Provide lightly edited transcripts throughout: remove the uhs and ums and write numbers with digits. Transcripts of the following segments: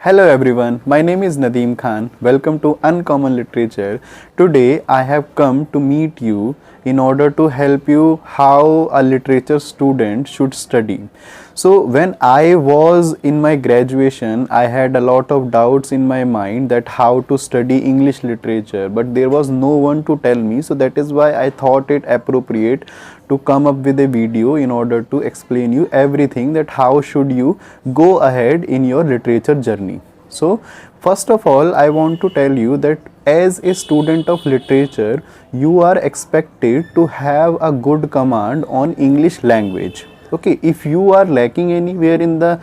Hello everyone, my name is Nadeem Khan. Welcome to Uncommon Literature. Today I have come to meet you in order to help you how a literature student should study. So when I was in my graduation, I had a lot of doubts in my mind that how to study English literature, but there was no one to tell me. So that is why I thought it appropriate to come up with a video in order to explain you everything that how should you go ahead in your literature journey. So first of all, I want to tell you that as a student of literature, you are expected to have a good command on English language. Okay, if you are lacking anywhere in the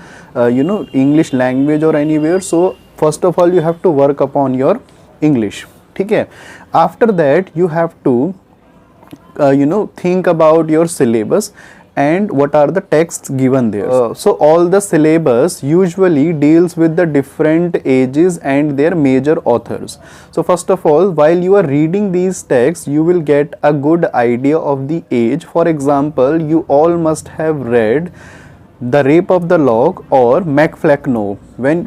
English language or anywhere, so first of all you have to work upon your English. Okay, after that you have to think about your syllabus and what are the texts given there. So all the syllabus usually deals with the different ages and their major authors. So first of all, while you are reading these texts, you will get a good idea of the age. For example, you all must have read The Rape of the Lock or MacFlecknoe.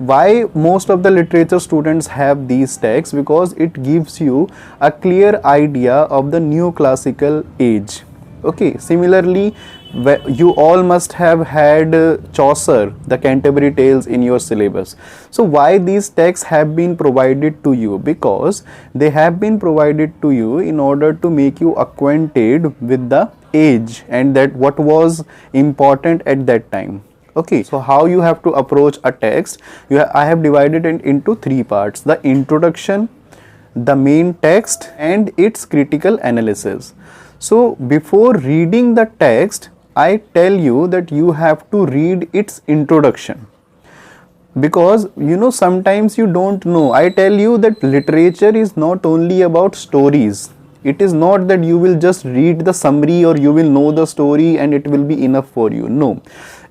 Why most of the literature students have these texts? Because it gives you a clear idea of the new classical age. Okay, similarly, you all must have had Chaucer, the Canterbury Tales in your syllabus. So why these texts have been provided to you? Because they have been provided to you in order to make you acquainted with the age and that what was important at that time. Okay, so how you have to approach a text? I have divided it into three parts: the introduction, the main text, and its critical analysis. So before reading the text, I tell you that you have to read its introduction, because sometimes you don't know. I tell you that literature is not only about stories. It is not that you will just read the summary or you will know the story and it will be enough for you. No,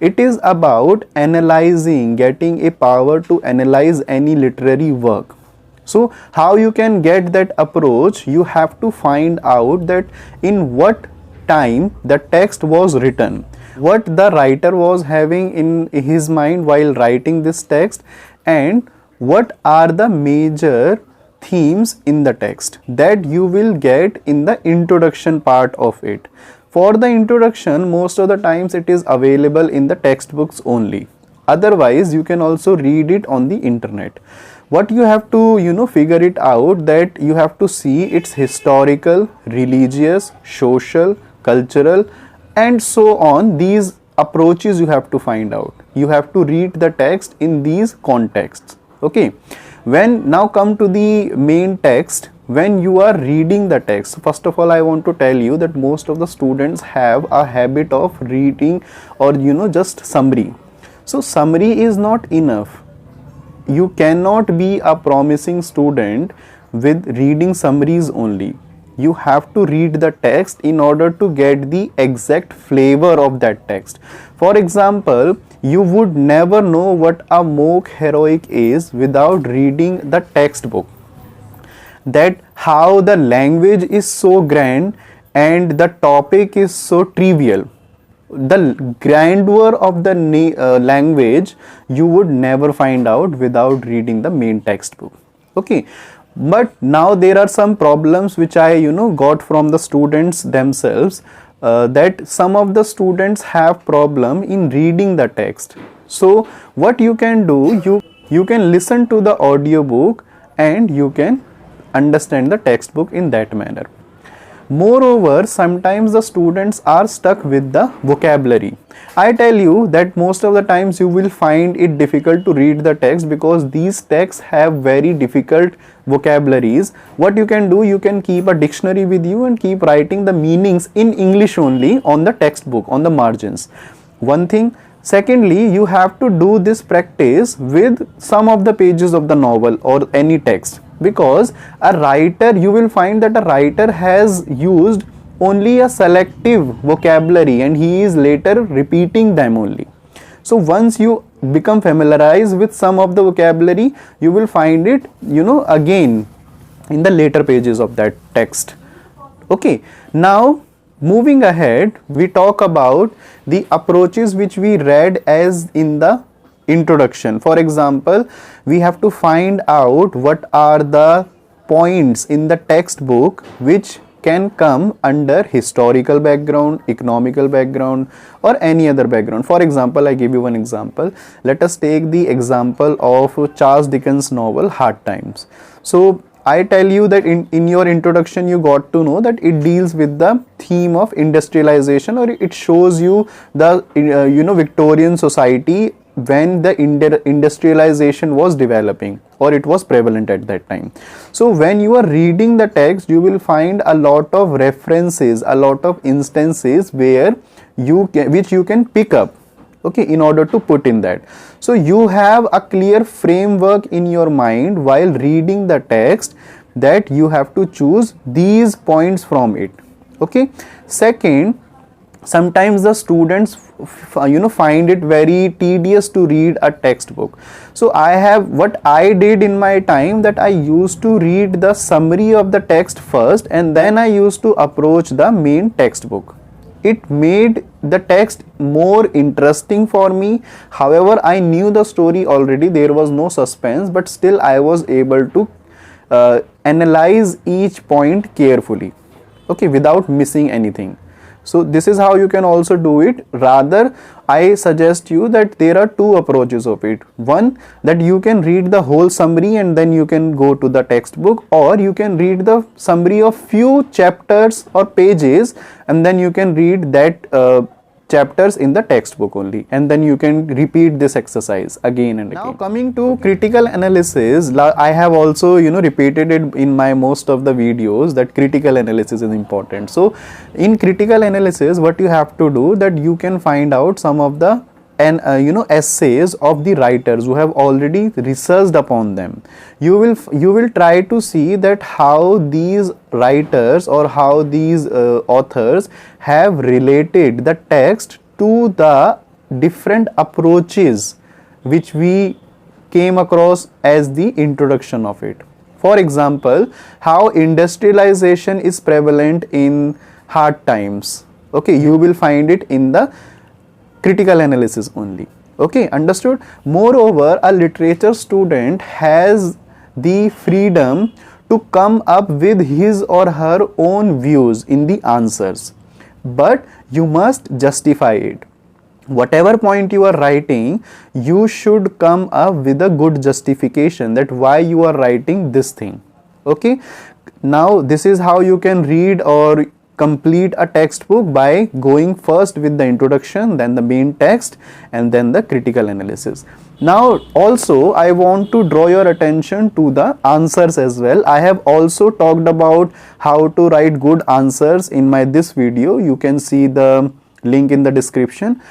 it is about analyzing, getting a power to analyze any literary work. So how you can get that approach? You have to find out that in what time the text was written, what the writer was having in his mind while writing this text, and what are the major themes in the text that you will get in the introduction part of it. For the introduction, most of the times it is available in the textbooks only. Otherwise, you can also read it on the internet. What you have to figure it out, that you have to see its historical, religious, social, cultural, and so on. These approaches you have to find out. You have to read the text in these contexts. Okay, now come to the main text. When you are reading the text, first of all I want to tell you that most of the students have a habit of reading or just summary. So summary is not enough. You cannot be a promising student with reading summaries only. You have to read the text in order to get the exact flavor of that text. For example, you would never know what a mock heroic is without reading the textbook. That how the language is so grand and the topic is so trivial. The grandeur of the language you would never find out without reading the main textbook. Okay, but now there are some problems which I got from the students themselves, that some of the students have problem in reading the text. So what you can do, you can listen to the audiobook and you can understand the textbook in that manner. Moreover, sometimes the students are stuck with the vocabulary. I tell you that most of the times you will find it difficult to read the text because these texts have very difficult vocabularies. What you can do, you can keep a dictionary with you and keep writing the meanings in English only on the textbook, on the margins. One thing. Secondly, you have to do this practice with some of the pages of the novel or any text, because a writer, you will find that a writer has used only a selective vocabulary and he is later repeating them only. So once you become familiarized with some of the vocabulary, you will find it again in the later pages of that text. Okay, now moving ahead, we talk about the approaches which we read as in the introduction. For example, we have to find out what are the points in the textbook which can come under historical background, economical background, or any other background. For example, I give you one example. Let us take the example of Charles Dickens' novel Hard Times. So I tell you that in your introduction you got to know that it deals with the theme of industrialization, or it shows you the Victorian society when the industrialization was developing, or it was prevalent at that time. So when you are reading the text, you will find a lot of references, a lot of instances where which you can pick up, okay, in order to put in that. So you have a clear framework in your mind while reading the text, that you have to choose these points from it, okay. Second, sometimes the students find it very tedious to read a textbook. So what I did in my time, that I used to read the summary of the text first, and then I used to approach the main textbook. It made the text more interesting for me. However, I knew the story already, there was no suspense, but still I was able to analyze each point carefully, okay, without missing anything. So this is how you can also do it. Rather, I suggest you that there are two approaches of it. One, that you can read the whole summary and then you can go to the textbook, or you can read the summary of few chapters or pages and then you can read that chapters in the textbook only, and then you can repeat this exercise again and again. Now coming to critical analysis, I have also repeated it in my most of the videos, that critical analysis is important. So in critical analysis, what you have to do, that you can find out some of the essays of the writers who have already researched upon them. You will try to see that how these writers or how these authors have related the text to the different approaches which we came across as the introduction of it. For example, how industrialization is prevalent in hard times, okay, you will find it in the critical analysis only, okay, understood. Moreover, a literature student has the freedom to come up with his or her own views in the answers, but you must justify it. Whatever point you are writing, you should come up with a good justification that why you are writing this thing, okay. Now this is how you can read or complete a textbook, by going first with the introduction, then the main text, and then the critical analysis. Now also I want to draw your attention to the answers as well. I have also talked about how to write good answers in this video. You can see the link in the description.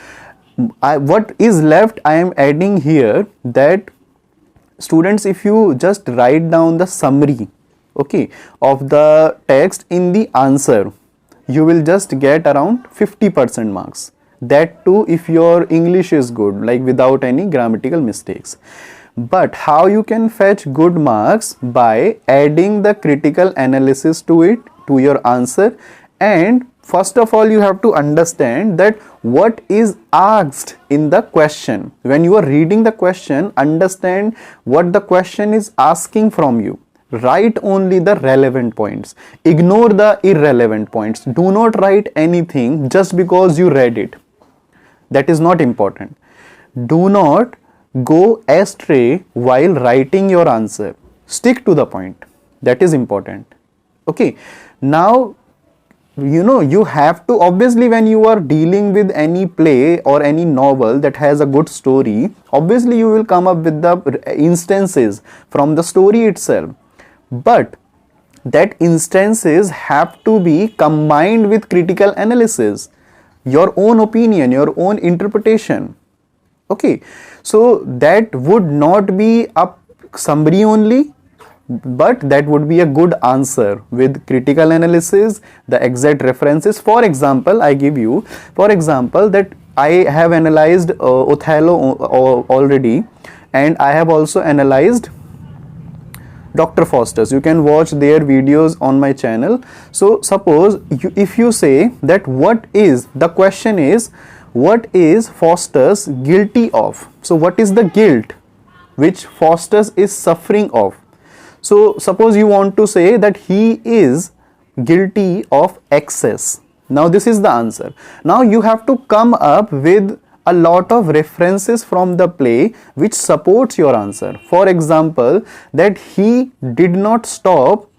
What is left, I am adding here, that students, if you just write down the summary, okay, of the text in the answer, you will just get around 50% marks. That too if your English is good, like without any grammatical mistakes. But how you can fetch good marks? By adding the critical analysis to it, to your answer. And first of all, you have to understand that what is asked in the question. When you are reading the question, understand what the question is asking from you. Write only the relevant points. Ignore the irrelevant points. Do not write anything just because you read it. That is not important. Do not go astray while writing your answer. Stick to the point. That is important. Okay. Now, you have to, obviously when you are dealing with any play or any novel that has a good story, obviously you will come up with the instances from the story itself. But that instances have to be combined with critical analysis, your own opinion, your own interpretation, okay. So that would not be a summary only, but that would be a good answer with critical analysis, the exact references. For example, I give you, for example, that I have analyzed Othello already, and I have also analyzed Dr. Foster's. You can watch their videos on my channel. So suppose if you say that the question is, what is Foster's guilty of? So what is the guilt which Foster's is suffering of? So suppose you want to say that he is guilty of excess. Now this is the answer. Now you have to come up with a lot of references from the play which supports your answer. For example, that he did not stop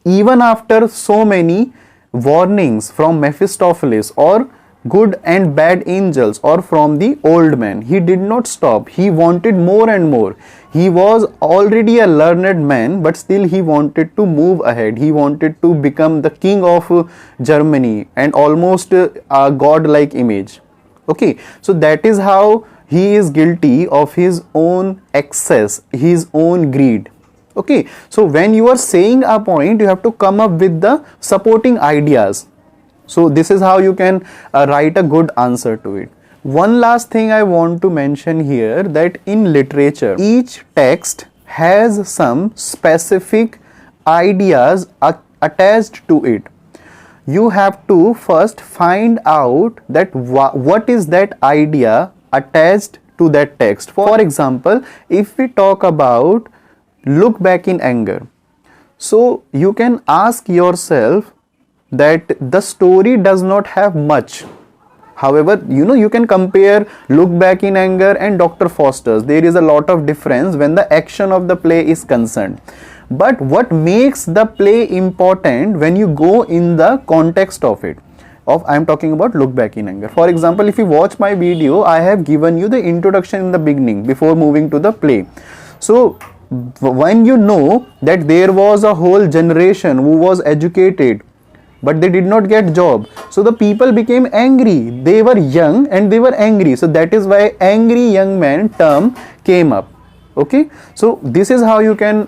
even after so many warnings from Mephistopheles or good and bad angels or from the old man. He did not stop. He wanted more and more. He was already a learned man, but still he wanted to move ahead. He wanted to become the king of Germany and almost a godlike image. Okay, so that is how he is guilty of his own excess, his own greed. Okay, so when you are saying a point, you have to come up with the supporting ideas. So this is how you can write a good answer to it. One last thing I want to mention here, that in literature, each text has some specific ideas attached to it. You have to first find out that what is that idea attached to that text. For example, if we talk about look back in anger, so you can ask yourself that the story does not have much. However, you can compare Look Back in Anger and Dr. Foster's. There is a lot of difference when the action of the play is concerned. But what makes the play important when you go in the context of it? I am talking about Look Back in Anger. For example, if you watch my video, I have given you the introduction in the beginning before moving to the play. So when you know that there was a whole generation who was educated but they did not get job, so the people became angry. They were young and they were angry, so that is why angry young man term came up. Okay, so this is how you can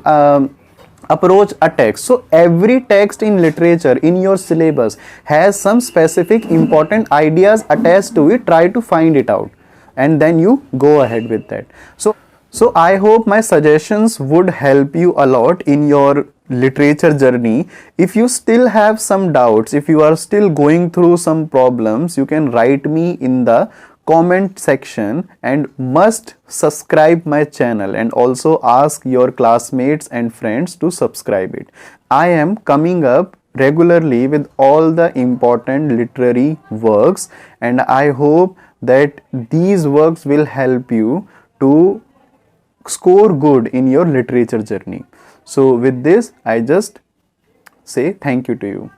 approach a text. So every text in literature in your syllabus has some specific important ideas attached to it. Try to find it out and then you go ahead with that. So I hope my suggestions would help you a lot in your literature journey. If you still have some doubts, if you are still going through some problems, you can write me in the comment section and must subscribe my channel and also ask your classmates and friends to subscribe it. I am coming up regularly with all the important literary works and I hope that these works will help you to score good in your literature journey. So with this, I just say thank you to you.